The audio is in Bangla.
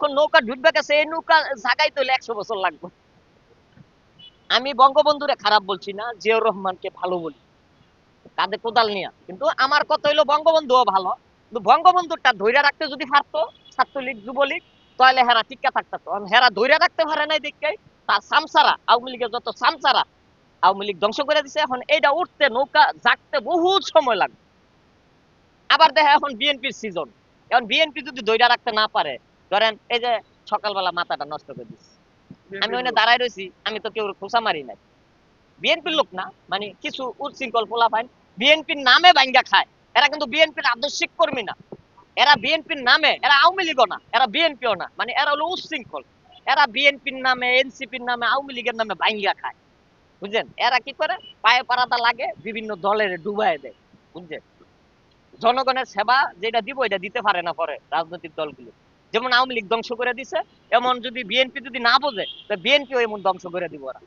এখন নৌকা ঢুকবে গেছে, এই নৌকা জাগাইতে হলে 100 বছর লাগবে। আমি বঙ্গবন্ধুরে খারাপ বলছি না, জিয়াউর রহমানকে ভালো বলি, কাঁধে কোদাল নিয়ে। কিন্তু আমার কথা হইলো বঙ্গবন্ধুও ভালো, কিন্তু বঙ্গবন্ধুরটা ধৈর্য রাখতে যদি পারতো ছাত্রলীগ যুবলীগ, তাহলে হেরা টিকা থাকতো। হেরা ধৈর্য রাখতে পারে নাই দেখে তার সামসারা আওয়ামী লীগের যত সামসারা আওয়ামী লীগ ধ্বংস করে দিছে। এখন এইটা উঠতে নৌকা জাগতে বহুত সময় লাগবে। আবার দেখে এখন বিএনপির সিজন, এখন বিএনপি যদি ধৈর্য রাখতে না পারে, ধরেন এই যে সকালবেলা মাথাটা নষ্ট করে দিচ্ছে, আমি ওখানে দাঁড়ায় রয়েছি, আমি তো কেউ খোঁচা মারি নাই, বিএনপির লোক না, মানে কিছু উচ্ছৃঙ্খল পোলাপাইন বিএনপির নামে ভাঙ্গা খায়। এরা কিন্তু বিএনপির আদর্শিক কর্মী না, এরা বিএনপির নামে, এরা আওয়ামী লীগও না, এরা বিএনপিও না, মানে এরা হলো উচ্ছৃঙ্খল। এরা বিএনপির নামে, এনসিপির নামে, আওয়ামী লীগের নামে ভাঙ্গা খায়, বুঝছেন? এরা কি করে, পায়ে পাড়াটা লাগে, বিভিন্ন দলের ডুবাই দেয়, বুঝছেন? জনগণের সেবা যেটা দিব এটা দিতে পারে না পরে রাজনৈতিক দলগুলো। যেমন আওয়ামী লীগ ধ্বংস করে দিছে, এমন যদি বিএনপি যদি না বোঝে, বিএনপিও এমন ধ্বংস করে দিব ওরা।